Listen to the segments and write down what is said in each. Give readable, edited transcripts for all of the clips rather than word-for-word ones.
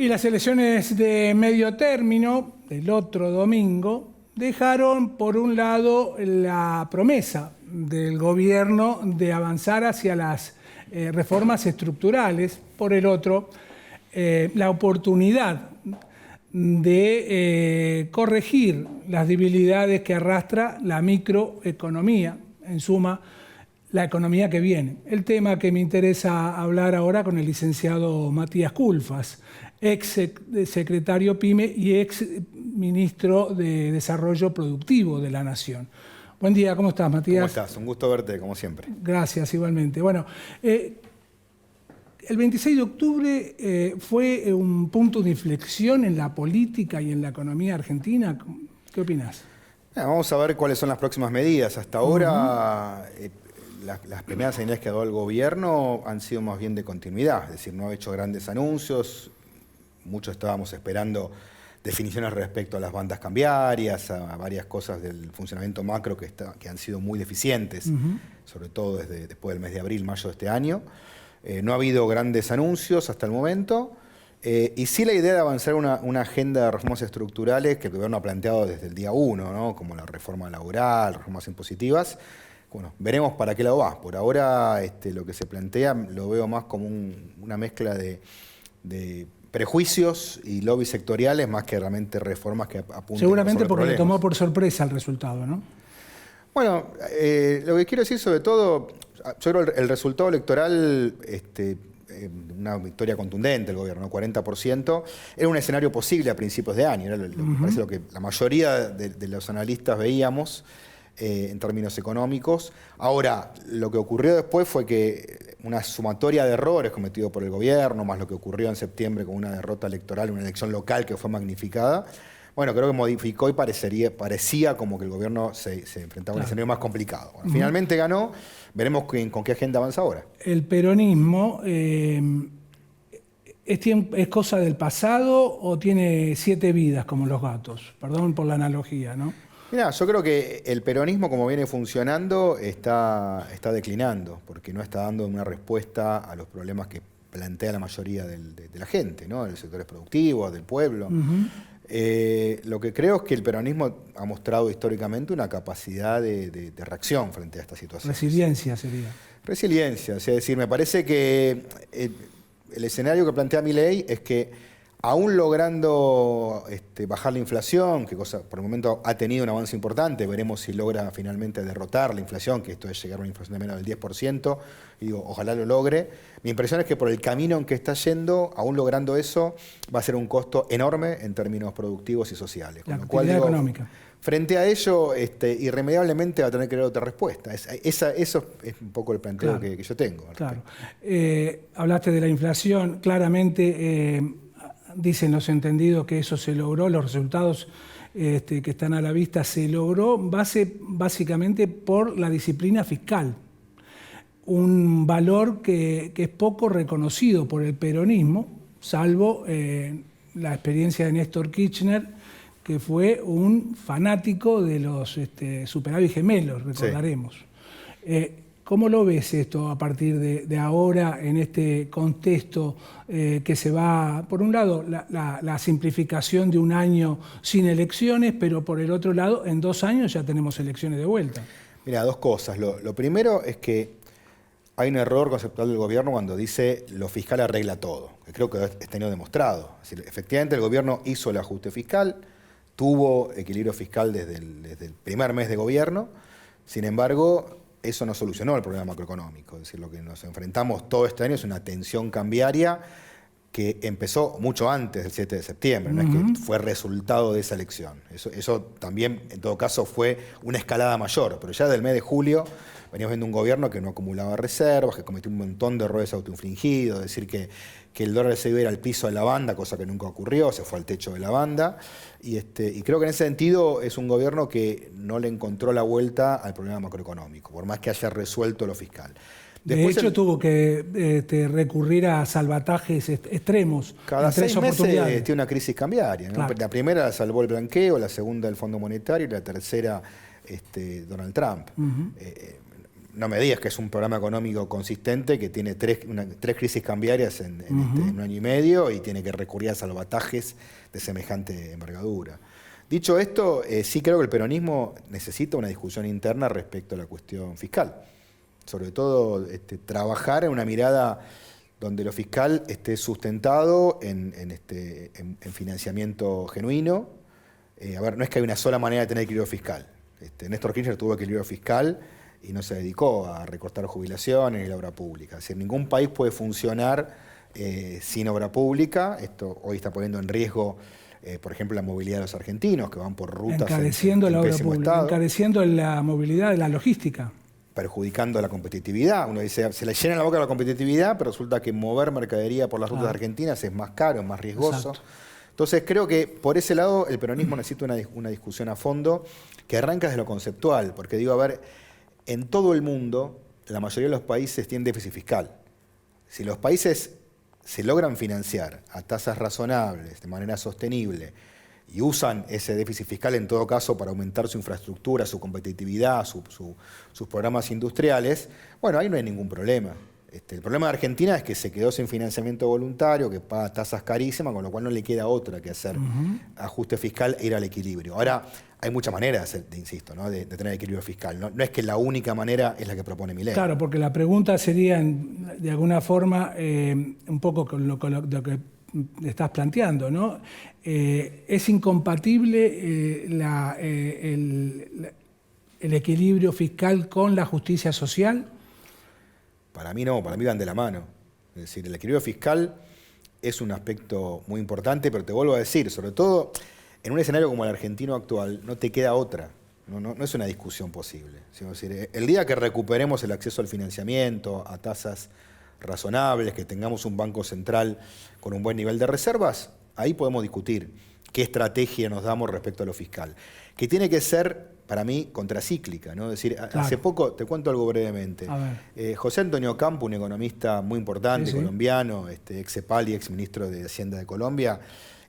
Y las elecciones de medio término del otro domingo dejaron, por un lado, la promesa del gobierno de avanzar hacia las reformas estructurales, por el otro, la oportunidad de corregir las debilidades que arrastra la microeconomía, en suma, la economía que viene. El tema que me interesa hablar ahora con el licenciado Matías Culfas, ex secretario PYME y ex ministro de Desarrollo Productivo de la Nación. Buen día, ¿cómo estás, Matías? ¿Cómo estás? Un gusto verte, como siempre. Gracias, igualmente. Bueno, el 26 de octubre fue un punto de inflexión en la política y en la economía argentina. ¿Qué opinás? Vamos a ver cuáles son las próximas medidas. Hasta ahora, las primeras señales que ha dado el gobierno han sido más bien de continuidad, es decir, no ha hecho grandes anuncios. Muchos estábamos esperando definiciones respecto a las bandas cambiarias, a varias cosas del funcionamiento macro que han sido muy deficientes, sobre todo después del mes de abril, mayo de este año. No ha habido grandes anuncios hasta el momento, y sí la idea de avanzar una agenda de reformas estructurales que el gobierno ha planteado desde el día 1, ¿no? Como la reforma laboral, reformas impositivas. Bueno, veremos para qué lado va. Por ahora lo que se plantea lo veo más como una mezcla de prejuicios y lobbies sectoriales más que realmente reformas que apunten. Seguramente porque le tomó por sorpresa el resultado, ¿no? Bueno, lo que quiero decir sobre todo, yo creo el resultado electoral, una victoria contundente del gobierno, 40%, era un escenario posible a principios de año, era parece lo que la mayoría de los analistas veíamos en términos económicos. Ahora, lo que ocurrió después fue que una sumatoria de errores cometidos por el gobierno, más lo que ocurrió en septiembre con una derrota electoral, una elección local que fue magnificada, bueno, creo que modificó y parecía como que el gobierno se enfrentaba a un escenario más complicado. Bueno, finalmente ganó, veremos con qué agenda avanza ahora. ¿El peronismo es cosa del pasado o tiene 7 vidas como los gatos? Perdón por la analogía, ¿no? Mirá, yo creo que el peronismo, como viene funcionando, está declinando, porque no está dando una respuesta a los problemas que plantea la mayoría de la gente, ¿no? De los sectores productivos, del pueblo. Lo que creo es que el peronismo ha mostrado históricamente una capacidad de reacción frente a esta situación. Resiliencia sería. Resiliencia, es decir, me parece que el escenario que plantea Milei es que aún logrando bajar la inflación, que por el momento ha tenido un avance importante, veremos si logra finalmente derrotar la inflación, que esto es llegar a una inflación de menos del 10%, y digo, ojalá lo logre. Mi impresión es que por el camino en que está yendo, aún logrando eso, va a ser un costo enorme en términos productivos y sociales. La actividad económica. Frente a ello, irremediablemente va a tener que dar otra respuesta. Eso es un poco el planteo que yo tengo. Claro. Hablaste de la inflación, claramente dicen los entendidos que eso se logró, los resultados que están a la vista se logró básicamente por la disciplina fiscal. Un valor que es poco reconocido por el peronismo, salvo la experiencia de Néstor Kirchner, que fue un fanático de los superávit gemelos, recordaremos. Sí. ¿Cómo lo ves esto a partir de ahora en este contexto que se va, por un lado, la simplificación de un año sin elecciones, pero por el otro lado, en 2 años ya tenemos elecciones de vuelta? Mira, 2 cosas. Lo primero es que hay un error conceptual del gobierno cuando dice lo fiscal arregla todo, que creo que está tenido demostrado. Es decir, efectivamente el gobierno hizo el ajuste fiscal, tuvo equilibrio fiscal desde el primer mes de gobierno, sin embargo, eso no solucionó el problema macroeconómico. Es decir, lo que nos enfrentamos todo este año es una tensión cambiaria que empezó mucho antes del 7 de septiembre, no es que fue resultado de esa elección. Eso también, en todo caso, fue una escalada mayor, pero ya del mes de julio veníamos viendo un gobierno que no acumulaba reservas, que cometió un montón de errores autoinfligidos, es decir, que el dólar se iba a ir al piso de la banda, cosa que nunca ocurrió, se fue al techo de la banda, y creo que en ese sentido es un gobierno que no le encontró la vuelta al problema macroeconómico, por más que haya resuelto lo fiscal. Después, de hecho, tuvo que recurrir a salvatajes extremos. Cada 6 meses tiene una crisis cambiaria, ¿no? Claro. La primera salvó el blanqueo, la segunda el Fondo Monetario y la tercera Donald Trump. no me digas que es un programa económico consistente que tiene tres crisis cambiarias en un año y medio y tiene que recurrir a salvatajes de semejante envergadura. Dicho esto, sí creo que el peronismo necesita una discusión interna respecto a la cuestión fiscal. Sobre todo trabajar en una mirada donde lo fiscal esté sustentado en financiamiento genuino. A ver, no es que hay una sola manera de tener equilibrio fiscal. Néstor Kirchner tuvo equilibrio fiscal y no se dedicó a recortar jubilaciones y la obra pública. Es decir, ningún país puede funcionar sin obra pública. Esto hoy está poniendo en riesgo, por ejemplo, la movilidad de los argentinos, que van por rutas encareciendo la obra pública, estado, encareciendo la movilidad de la logística. Perjudicando la competitividad. Uno dice, se le llena la boca la competitividad, pero resulta que mover mercadería por las rutas argentinas es más caro, es más riesgoso. Exacto. Entonces creo que por ese lado el peronismo necesita una discusión a fondo que arranca desde lo conceptual, porque digo, a ver, en todo el mundo la mayoría de los países tienen déficit fiscal. Si los países se logran financiar a tasas razonables, de manera sostenible, y usan ese déficit fiscal en todo caso para aumentar su infraestructura, su competitividad, sus programas industriales, bueno, ahí no hay ningún problema. El problema de Argentina es que se quedó sin financiamiento voluntario, que paga tasas carísimas, con lo cual no le queda otra que hacer ajuste fiscal e ir al equilibrio. Ahora, hay muchas maneras, insisto, ¿no? de tener equilibrio fiscal. No es que la única manera es la que propone Milei. Claro, porque la pregunta sería, de alguna forma, un poco con lo que estás planteando, ¿no? ¿Es incompatible el equilibrio fiscal con la justicia social? Para mí no, para mí van de la mano. Es decir, el equilibrio fiscal es un aspecto muy importante, pero te vuelvo a decir, sobre todo en un escenario como el argentino actual, no te queda otra. No es una discusión posible. Es decir, el día que recuperemos el acceso al financiamiento, a tasas razonables, que tengamos un banco central con un buen nivel de reservas, ahí podemos discutir qué estrategia nos damos respecto a lo fiscal. Que tiene que ser, para mí, contracíclica, ¿no? Es decir, claro. Hace poco, te cuento algo brevemente. José Antonio Campo, un economista muy importante, colombiano, ex CEPAL y ex ministro de Hacienda de Colombia,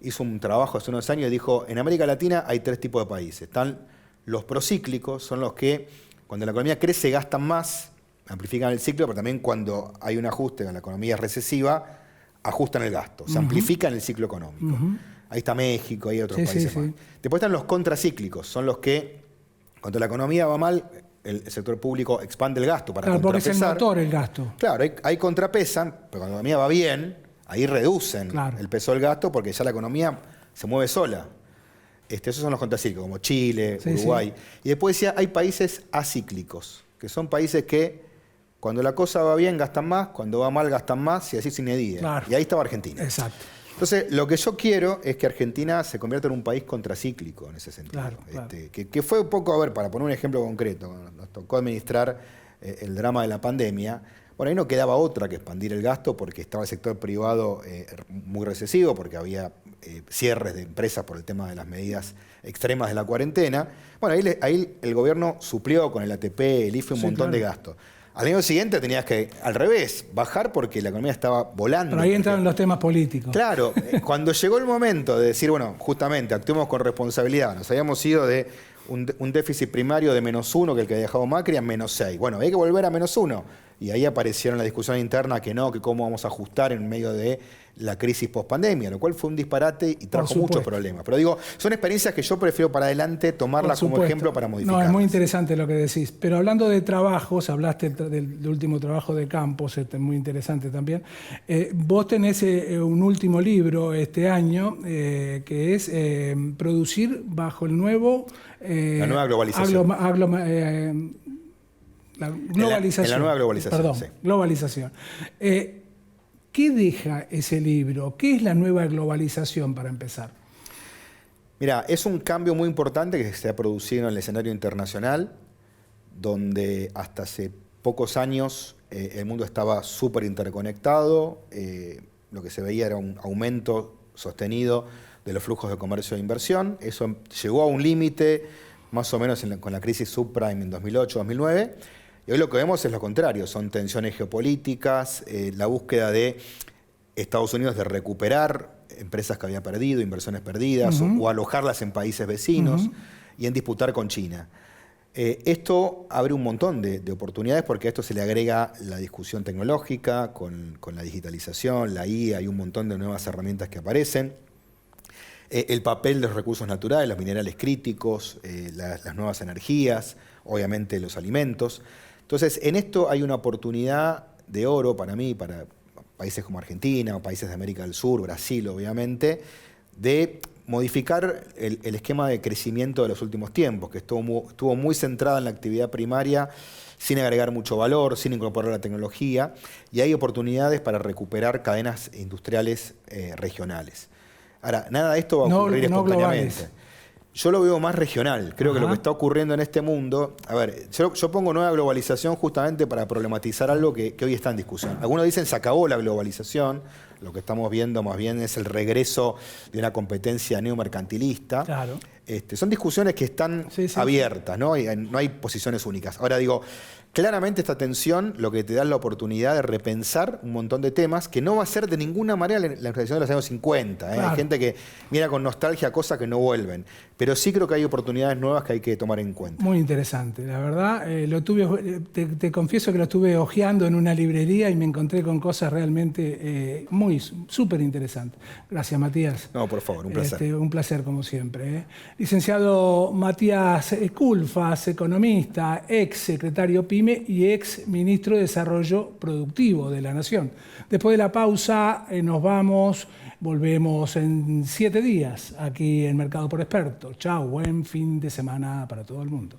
hizo un trabajo hace unos años y dijo, en América Latina hay tres tipos de países. Están los procíclicos, son los que cuando la economía crece gastan más, amplifican el ciclo, pero también cuando hay un ajuste en la economía recesiva, ajustan el gasto, se amplifican el ciclo económico. Ahí está México, hay otros países más. Después están los contracíclicos, son los que cuando la economía va mal, el sector público expande el gasto para contrapesar. Porque es el motor el gasto. Claro, ahí contrapesan, pero cuando la economía va bien, ahí reducen el peso del gasto porque ya la economía se mueve sola. Esos son los contracíclicos, como Chile, Uruguay. Y después decía, hay países acíclicos, que son países que cuando la cosa va bien gastan más, cuando va mal gastan más, y así sin medida. Claro. Y ahí estaba Argentina. Exacto. Entonces, lo que yo quiero es que Argentina se convierta en un país contracíclico en ese sentido. Claro. Que fue un poco, a ver, para poner un ejemplo concreto, cuando nos tocó administrar el drama de la pandemia, bueno, ahí no quedaba otra que expandir el gasto porque estaba el sector privado muy recesivo, porque había cierres de empresas por el tema de las medidas extremas de la cuarentena. Bueno, ahí el gobierno suplió con el ATP, el IFE, un montón de gastos. Al año siguiente tenías que, al revés, bajar porque la economía estaba volando. Pero ahí entraron los temas políticos. Claro, cuando llegó el momento de decir, bueno, justamente, actuemos con responsabilidad, nos habíamos ido de un déficit primario de -1, que el que había dejado Macri, a -6. Bueno, hay que volver a -1. Y ahí aparecieron la discusión interna que no, que cómo vamos a ajustar en medio de la crisis post-pandemia, lo cual fue un disparate y trajo muchos problemas. Pero digo, son experiencias que yo prefiero para adelante tomarlas como ejemplo para modificar. No, es muy interesante lo que decís. Pero hablando de trabajos, hablaste del último trabajo de Campos, muy interesante también. Vos tenés un último libro este año que es Producir bajo el nuevo... la nueva globalización. La globalización. En la nueva globalización. Perdón, globalización. ¿Qué deja ese libro? ¿Qué es la nueva globalización, para empezar? Mira, es un cambio muy importante que se ha producido en el escenario internacional, donde hasta hace pocos años el mundo estaba súper interconectado, lo que se veía era un aumento sostenido de los flujos de comercio e inversión. Eso llegó a un límite, más o menos con la crisis subprime en 2008-2009, y hoy lo que vemos es lo contrario, son tensiones geopolíticas, la búsqueda de Estados Unidos de recuperar empresas que había perdido, inversiones perdidas, o alojarlas en países vecinos, y en disputar con China. Esto abre un montón de oportunidades porque a esto se le agrega la discusión tecnológica con la digitalización, la IA, hay un montón de nuevas herramientas que aparecen. El papel de los recursos naturales, los minerales críticos, las nuevas energías, obviamente los alimentos. Entonces, en esto hay una oportunidad de oro para mí, para países como Argentina o países de América del Sur, Brasil, obviamente, de modificar el esquema de crecimiento de los últimos tiempos, que estuvo muy centrada en la actividad primaria, sin agregar mucho valor, sin incorporar la tecnología, y hay oportunidades para recuperar cadenas industriales regionales. Ahora, nada de esto va a ocurrir espontáneamente. Globales. Yo lo veo más regional. Creo que lo que está ocurriendo en este mundo... A ver, yo pongo nueva globalización justamente para problematizar algo que hoy está en discusión. Algunos dicen se acabó la globalización. Lo que estamos viendo más bien es el regreso de una competencia neomercantilista. Claro. Son discusiones que están abiertas, ¿no? No hay posiciones únicas. Ahora digo, claramente esta tensión lo que te da es la oportunidad de repensar un montón de temas que no va a ser de ninguna manera la inflación de los años 50. Claro. Hay gente que mira con nostalgia cosas que no vuelven. Pero sí creo que hay oportunidades nuevas que hay que tomar en cuenta. Muy interesante, la verdad. Te confieso que lo estuve hojeando en una librería y me encontré con cosas realmente súper interesantes. Gracias, Matías. No, por favor, un placer. Un placer, como siempre. Licenciado Matías Culfas, economista, ex secretario PYME y ex ministro de Desarrollo Productivo de la Nación. Después de la pausa volvemos en 7 días aquí en Mercado por Experto. Chao, buen fin de semana para todo el mundo.